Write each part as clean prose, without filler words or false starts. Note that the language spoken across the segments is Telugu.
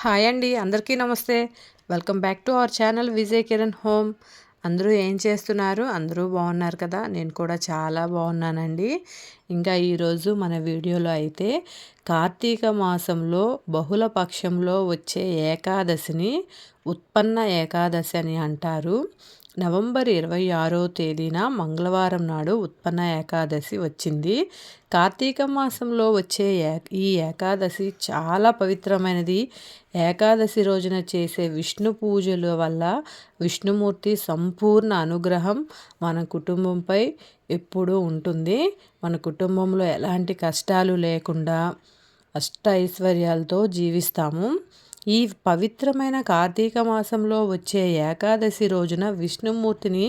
హాయ్ అండి, అందరికీ నమస్తే. Welcome back to our channel Vijay Kiran home. అందరూ ఏం చేస్తున్నారు? అందరూ బాగున్నారు కదా? నేను కూడా చాలా బాగున్నానండి. ఇంకా ఈరోజు మన వీడియోలో అయితే కార్తీక మాసంలో బహుళ పక్షంలో వచ్చే ఏకాదశిని ఉత్పన్న ఏకాదశి అని అంటారు. నవంబర్ 26వ తేదీన మంగళవారం నాడు ఉత్పన్న ఏకాదశి వచ్చింది. కార్తీక మాసంలో వచ్చే ఈ ఏకాదశి చాలా పవిత్రమైనది. ఏకాదశి రోజున చేసే విష్ణు పూజల వల్ల విష్ణుమూర్తి సంపూర్ణ అనుగ్రహం మన కుటుంబంపై ఎప్పుడూ ఉంటుంది. మన కుటుంబంలో ఎలాంటి కష్టాలు లేకుండా అష్ట ఐశ్వర్యాలతో జీవిస్తాము. ఈ పవిత్రమైన కార్తీక మాసంలో వచ్చే ఏకాదశి రోజున విష్ణుమూర్తిని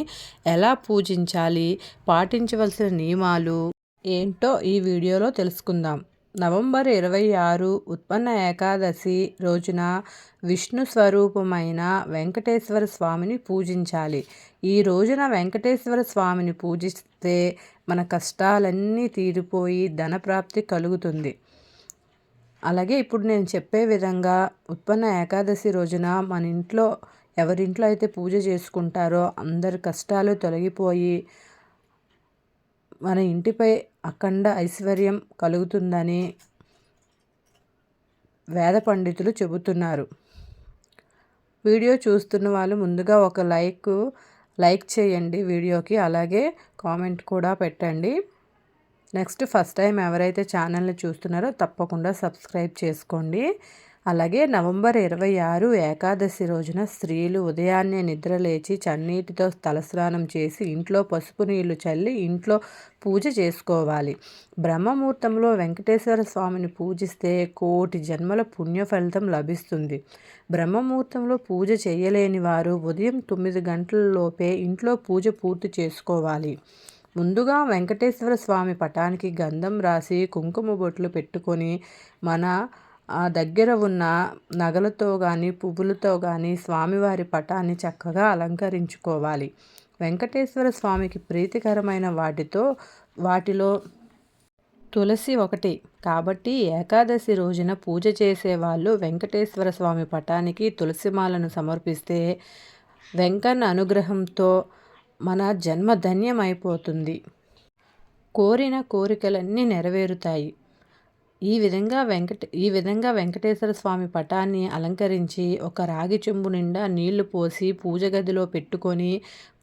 ఎలా పూజించాలి, పాటించవలసిన నియమాలు ఏంటో ఈ వీడియోలో తెలుసుకుందాం. నవంబర్ 26 ఉత్పన్న ఏకాదశి రోజున విష్ణు స్వరూపమైన వెంకటేశ్వర స్వామిని పూజించాలి. ఈ రోజున వెంకటేశ్వర స్వామిని పూజిస్తే మన కష్టాలన్నీ తీరిపోయి ధనప్రాప్తి కలుగుతుంది. అలాగే ఇప్పుడు నేను చెప్పే విధంగా ఉత్పన్న ఏకాదశి రోజున మన ఇంట్లో ఎవరింట్లో అయితే పూజ చేసుకుంటారో అందరి కష్టాలు తొలగిపోయి మన ఇంటిపై అఖండ ఐశ్వర్యం కలుగుతుందని వేద పండితులు చెబుతున్నారు. వీడియో చూస్తున్న వాళ్ళు ముందుగా ఒక లైక్ చేయండి వీడియోకి, అలాగే కామెంట్ కూడా పెట్టండి. నెక్స్ట్ ఫస్ట్ టైం ఎవరైతే ఛానల్ని చూస్తున్నారో తప్పకుండా సబ్స్క్రైబ్ చేసుకోండి. అలాగే నవంబర్ 26 ఏకాదశి రోజున స్త్రీలు ఉదయాన్నే నిద్రలేచి చన్నీటితో తలస్నానం చేసి ఇంట్లో పసుపు నీళ్లు చల్లి ఇంట్లో పూజ చేసుకోవాలి. బ్రహ్మముహూర్తంలో వెంకటేశ్వర స్వామిని పూజిస్తే కోటి జన్మల పుణ్య ఫలితం లభిస్తుంది. బ్రహ్మముహూర్తంలో పూజ చేయలేని వారు ఉదయం 9 గంటల లోపే ఇంట్లో పూజ పూర్తి చేసుకోవాలి. ముందుగా వెంకటేశ్వర స్వామి పటానికి గంధం రాసి కుంకుమ బొట్లు పెట్టుకొని మన దగ్గర ఉన్న నగలతో కానీ పువ్వులతో కానీ స్వామివారి పటాన్ని చక్కగా అలంకరించుకోవాలి. వెంకటేశ్వర స్వామికి ప్రీతికరమైన వాటిలో తులసి ఒకటి కాబట్టి ఏకాదశి రోజున పూజ చేసేవాళ్ళు వెంకటేశ్వర స్వామి పటానికి తులసిమాలను సమర్పిస్తే వెంకన్న అనుగ్రహంతో మన జన్మ ధన్యమైపోతుంది. కోరిన కోరికలన్నీ నెరవేరుతాయి. ఈ విధంగా వెంకటేశ్వర స్వామి పటాన్ని అలంకరించి ఒక రాగి చెంబు నిండా నీళ్లు పోసి పూజ గదిలో పెట్టుకొని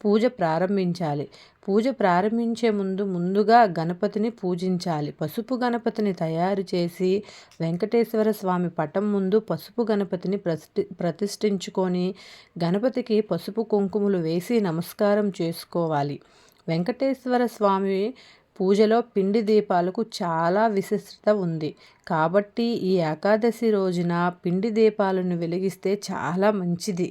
పూజ ప్రారంభించాలి. పూజ ప్రారంభించే ముందుగా గణపతిని పూజించాలి. పసుపు గణపతిని తయారు చేసి వెంకటేశ్వర స్వామి పటం ముందు పసుపు గణపతిని ప్రతిష్ఠించుకొని గణపతికి పసుపు కుంకుమలు వేసి నమస్కారం చేసుకోవాలి. వెంకటేశ్వర స్వామి పూజలో పిండి దీపాలకు చాలా విశిష్టత ఉంది కాబట్టి ఈ ఏకాదశి రోజున పిండి దీపాలను వెలిగిస్తే చాలా మంచిది.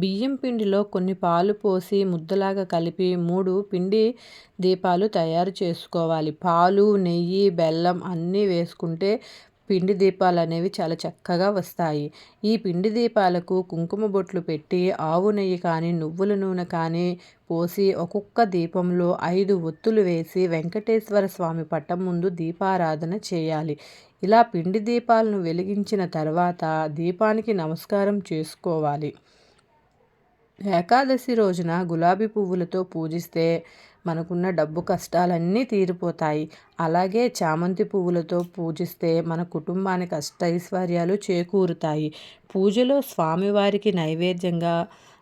బియ్యం పిండిలో కొన్ని పాలు పోసి ముద్దలాగా కలిపి 3 పిండి దీపాలు తయారు చేసుకోవాలి. పాలు, నెయ్యి, బెల్లం అన్నీ వేసుకుంటే పిండి దీపాలు అనేవి చాలా చక్కగా వస్తాయి. ఈ పిండి దీపాలకు కుంకుమ బొట్లు పెట్టి ఆవు నెయ్యి కానీ నువ్వుల నూనె కానీ పోసి ఒక్కొక్క దీపంలో 5 ఒత్తులు వేసి వెంకటేశ్వర స్వామి పటం ముందు దీపారాధన చేయాలి. ఇలా పిండి దీపాలను వెలిగించిన తర్వాత దీపానికి నమస్కారం చేసుకోవాలి. ఏకాదశి రోజున గులాబీ పువ్వులతో పూజిస్తే మనకున్న డబ్బు కష్టాలన్నీ తీరిపోతాయి. అలాగే చామంతి పువ్వులతో పూజిస్తే మన కుటుంబానికి అష్టైశ్వర్యాలు చేకూరుతాయి. పూజలో స్వామివారికి నైవేద్యంగా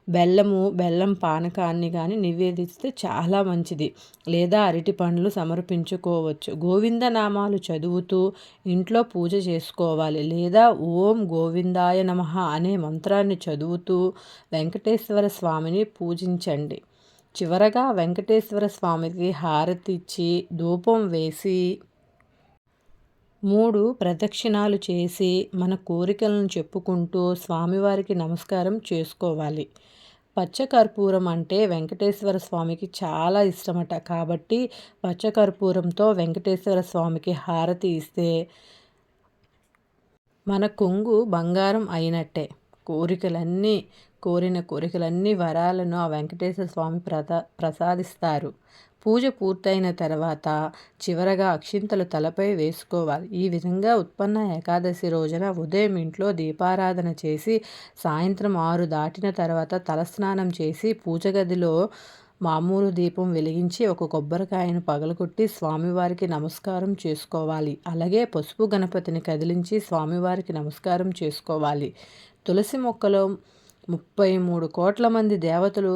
బెల్లం పానకాన్ని కానీ నివేదిస్తే చాలా మంచిది. లేదా అరటి పండ్లు సమర్పించుకోవచ్చు. గోవింద నామాలు చదువుతూ ఇంట్లో పూజ చేసుకోవాలి. లేదా ఓం గోవిందాయ నమః అనే మంత్రాన్ని చదువుతూ వెంకటేశ్వర స్వామిని పూజించండి. చివరగా వెంకటేశ్వర స్వామికి హారతి ఇచ్చి ధూపం వేసి 3 ప్రదక్షిణాలు చేసి మన కోరికలను చెప్పుకుంటూ స్వామివారికి నమస్కారం చేసుకోవాలి. పచ్చకర్పూరం అంటే వెంకటేశ్వర స్వామికి చాలా ఇష్టమట కాబట్టి పచ్చకర్పూరంతో వెంకటేశ్వర స్వామికి హారతి ఇస్తే మన కొంగు బంగారం అయినట్టే. కోరిన కోరికలన్నీ వరాలను ఆ వెంకటేశ్వర స్వామి ప్రసాదిస్తారు. పూజ పూర్తయిన తర్వాత చివరగా అక్షింతలు తలపై వేసుకోవాలి. ఈ విధంగా ఉత్పన్న ఏకాదశి రోజున ఉదయం ఇంట్లో దీపారాధన చేసి సాయంత్రం 6 దాటిన తర్వాత తలస్నానం చేసి పూజ గదిలో మామూలు దీపం వెలిగించి ఒక కొబ్బరికాయను పగలగొట్టి స్వామివారికి నమస్కారం చేసుకోవాలి. అలాగే పసుపు గణపతిని కదిలించి స్వామివారికి నమస్కారం చేసుకోవాలి. తులసి మొక్కలో 33 కోట్ల మంది దేవతలు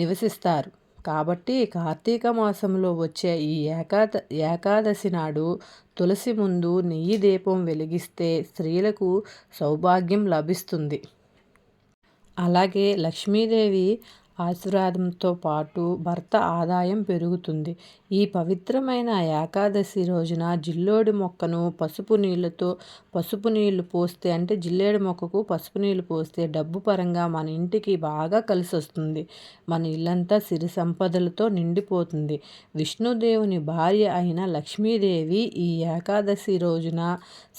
నివసిస్తారు కాబట్టి కార్తీక మాసంలో వచ్చే ఈ ఏకాదశి నాడు తులసి ముందు నెయ్యి దీపం వెలిగిస్తే స్త్రీలకు సౌభాగ్యం లభిస్తుంది. అలాగే లక్ష్మీదేవి ఆశీర్వాదంతో పాటు భర్త ఆదాయం పెరుగుతుంది. ఈ పవిత్రమైన ఏకాదశి రోజున జిల్లేడు మొక్కను పసుపు నీళ్లు పోస్తే అంటే జిల్లేడు మొక్కకు పసుపు నీళ్లు పోస్తే డబ్బు పరంగా మన ఇంటికి బాగా కలిసి వస్తుంది. మన ఇల్లంతా సిరి సంపదలతో నిండిపోతుంది. విష్ణుదేవుని భార్య అయిన లక్ష్మీదేవి ఈ ఏకాదశి రోజున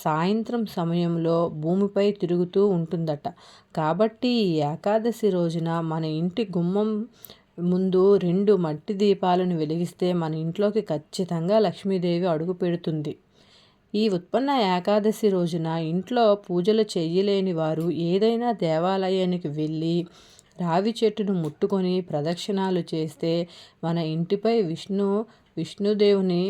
సాయంత్రం సమయంలో భూమిపై తిరుగుతూ ఉంటుందట. కాబట్టి ఈ ఏకాదశి రోజున మన ఇంటి గుమ్మం ముందు 2 మట్టి దీపాలను వెలిగిస్తే మన ఇంట్లోకి ఖచ్చితంగా లక్ష్మీదేవి అడుగు పెడుతుంది. ఈ ఉత్పన్న ఏకాదశి రోజున ఇంట్లో పూజలు చేయలేని వారు ఏదైనా దేవాలయానికి వెళ్ళి రావి చెట్టును ముట్టుకొని ప్రదక్షిణాలు చేస్తే మన ఇంటిపై విష్ణుదేవుని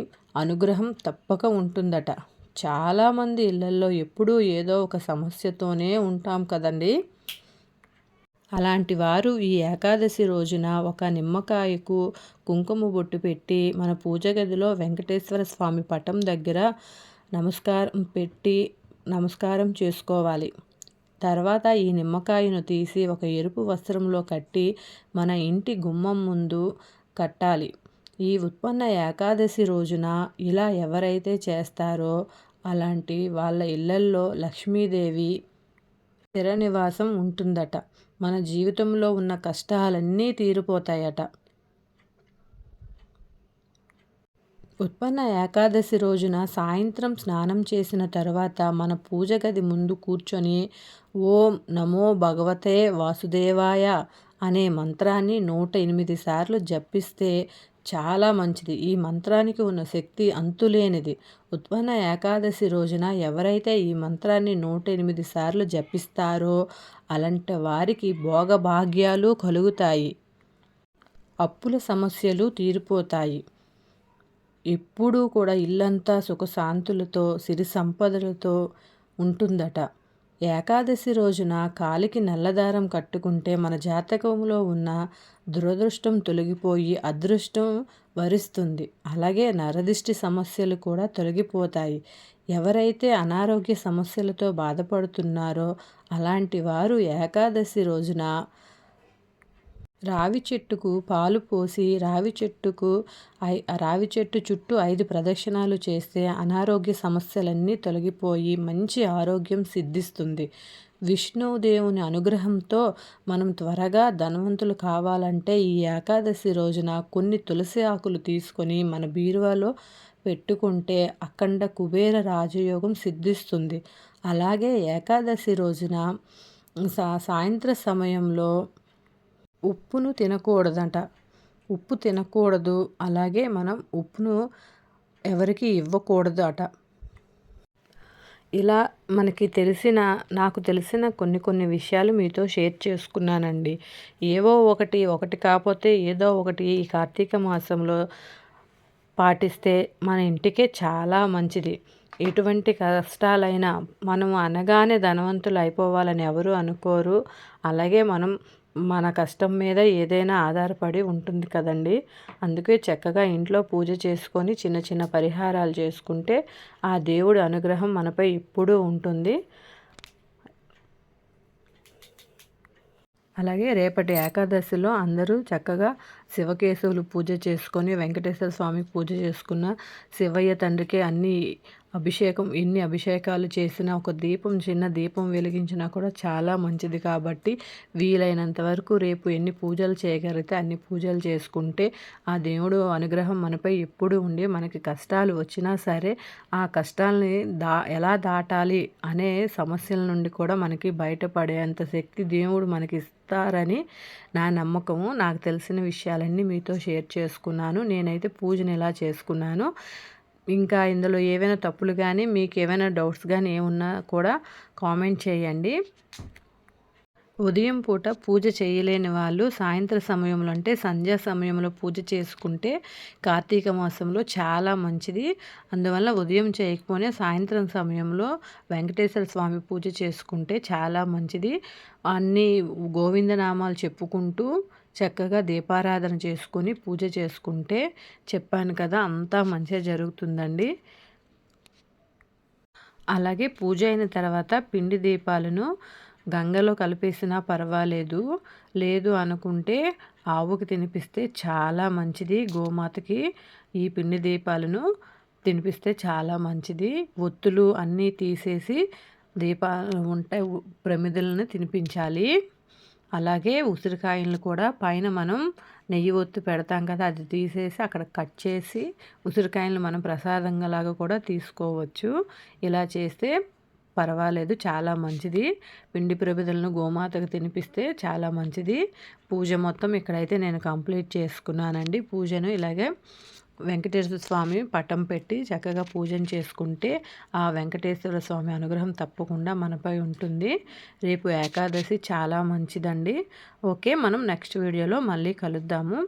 అనుగ్రహం తప్పక ఉంటుందట. చాలామంది ఇళ్లల్లో ఎప్పుడూ ఏదో ఒక సమస్యతోనే ఉంటాం కదండి. అలాంటి వారు ఈ ఏకాదశి రోజున ఒక నిమ్మకాయకు కుంకుమ బొట్టు పెట్టి మన పూజ గదిలో వెంకటేశ్వర స్వామి పటం దగ్గర నమస్కారం చేసుకోవాలి. తర్వాత ఈ నిమ్మకాయను తీసి ఒక ఎరుపు వస్త్రంలో కట్టి మన ఇంటి గుమ్మం ముందు కట్టాలి. ఈ ఉత్పన్న ఏకాదశి రోజున ఇలా ఎవరైతే చేస్తారో అలాంటి వాళ్ళ ఇళ్లల్లో లక్ష్మీదేవి స్థిర నివాసం ఉంటుందట. మన జీవితంలో ఉన్న కష్టాలన్నీ తీరిపోతాయట. ఉత్పన్న ఏకాదశి రోజున సాయంత్రం స్నానం చేసిన తర్వాత మన పూజ గది ముందు కూర్చొని ఓం నమో భగవతే వాసుదేవాయ అనే మంత్రాన్ని 108 సార్లు జపిస్తే చాలా మంచిది. ఈ మంత్రానికి ఉన్న శక్తి అంతులేనిది. ఉత్పన్న ఏకాదశి రోజున ఎవరైతే ఈ మంత్రాన్ని 108 సార్లు జపిస్తారో అలాంటి వారికి భోగభాగ్యాలు కలుగుతాయి. అప్పుల సమస్యలు తీరిపోతాయి. ఎప్పుడూ కూడా ఇల్లంతా సుఖశాంతులతో సిరి సంపదలతో ఉంటుందట. ఏకాదశి రోజున కాలికి నల్లదారం కట్టుకుంటే మన జాతకంలో ఉన్న దురదృష్టం తొలగిపోయి అదృష్టం వరిస్తుంది. అలాగే నరదిష్టి సమస్యలు కూడా తొలగిపోతాయి. ఎవరైతే అనారోగ్య సమస్యలతో బాధపడుతున్నారో అలాంటి వారు ఏకాదశి రోజున రావి చెట్టుకు పాలు పోసి రావి చెట్టు చుట్టూ 5 ప్రదక్షిణాలు చేస్తే అనారోగ్య సమస్యలన్నీ తొలగిపోయి మంచి ఆరోగ్యం సిద్ధిస్తుంది. విష్ణుదేవుని అనుగ్రహంతో మనం త్వరగా ధనవంతులు కావాలంటే ఈ ఏకాదశి రోజున కొన్ని తులసి ఆకులు తీసుకొని మన బీరువాలో పెట్టుకుంటే అఖండ కుబేర రాజయోగం సిద్ధిస్తుంది. అలాగే ఏకాదశి రోజున సాయంత్ర సమయంలో ఉప్పును తినకూడదట. ఉప్పు తినకూడదు. అలాగే మనం ఉప్పును ఎవరికి ఇవ్వకూడదు అట. ఇలా నాకు తెలిసిన కొన్ని విషయాలు మీతో షేర్ చేసుకున్నానండి. ఒకటి కాకపోతే ఏదో ఒకటి ఈ కార్తీక మాసంలో పాటిస్తే మన ఇంటికే చాలా మంచిది. ఎటువంటి కష్టాలైనా మనం అనగానే ధనవంతులు అయిపోవాలని ఎవరు అనుకోరు. అలాగే మన కష్టం మీద ఏదైనా ఆధారపడి ఉంటుంది కదండి. అందుకే చక్కగా ఇంట్లో పూజ చేసుకొని చిన్న చిన్న పరిహారాలు చేసుకుంటే ఆ దేవుడి అనుగ్రహం మనపై ఎప్పుడూ ఉంటుంది. అలాగే రేపటి ఏకాదశిలో అందరూ చక్కగా శివకేశవులు పూజ చేసుకొని వెంకటేశ్వర స్వామికి పూజ చేసుకున్న శివయ్య తండ్రికి అన్నీ ఎన్ని అభిషేకాలు చేసినా ఒక దీపం, చిన్న దీపం వెలిగించినా కూడా చాలా మంచిది. కాబట్టి వీలైనంత వరకు రేపు ఎన్ని పూజలు చేయగలిగితే అన్ని పూజలు చేసుకుంటే ఆ దేవుడు అనుగ్రహం మనపై ఎప్పుడు ఉండి మనకి కష్టాలు వచ్చినా సరే ఆ కష్టాలని ఎలా దాటాలి అనే సమస్యల నుండి కూడా మనకి బయటపడేంత శక్తి దేవుడు మనకి ఇస్తారని నా నమ్మకము. నాకు తెలిసిన విషయాలన్నీ మీతో షేర్ చేసుకున్నాను. నేనైతే పూజను ఎలా చేసుకున్నాను. ఇంకా ఇందులో ఏవైనా తప్పులు కానీ మీకు ఏమైనా డౌట్స్ కానీ ఏమున్నా కూడా కామెంట్ చేయండి. ఉదయం పూట పూజ చేయలేని వాళ్ళు సాయంత్రం సమయంలో అంటే సంధ్యా సమయంలో పూజ చేసుకుంటే కార్తీక మాసంలో చాలా మంచిది. అందువల్ల ఉదయం చేయకపోయినా సాయంత్రం సమయంలో వెంకటేశ్వర స్వామి పూజ చేసుకుంటే చాలా మంచిది. అన్ని గోవిందనామాలు చెప్పుకుంటూ చక్కగా దీపారాధన చేసుకొని పూజ చేసుకుంటే చెప్పాను కదా అంతా మంచిగా జరుగుతుందండి. అలాగే పూజ అయిన తర్వాత పిండి దీపాలను గంగలో కలిపేసినా పర్వాలేదు. లేదు అనుకుంటే ఆవుకి తినిపిస్తే చాలా మంచిది. గోమాతకి ఈ పిండి దీపాలను తినిపిస్తే చాలా మంచిది. ఒత్తులు అన్నీ తీసేసి ఉంటాయి ప్రమిదలను తినిపించాలి. అలాగే ఉసిరికాయలను కూడా పైన మనం నెయ్యి ఒత్తి పెడతాం కదా, అది తీసేసి అక్కడ కట్ చేసి ఉసిరికాయలను మనం ప్రసాదంగా లాగా కూడా తీసుకోవచ్చు. ఇలా చేస్తే పర్వాలేదు, చాలా మంచిది. పిండి ప్రమిదలను గోమాతకు తినిపిస్తే చాలా మంచిది. పూజ మొత్తం ఇక్కడైతే నేను కంప్లీట్ చేసుకున్నానండి. పూజను ఇలాగే వెంకటేశ్వర స్వామి పటం పెట్టి చక్కగా పూజను చేసుకుంటే ఆ వెంకటేశ్వర స్వామి అనుగ్రహం తప్పకుండా మనపై ఉంటుంది. రేపు ఏకాదశి చాలా మంచిదండి. ఓకే, మనం నెక్స్ట్ వీడియోలో మళ్ళీ కలుద్దాము.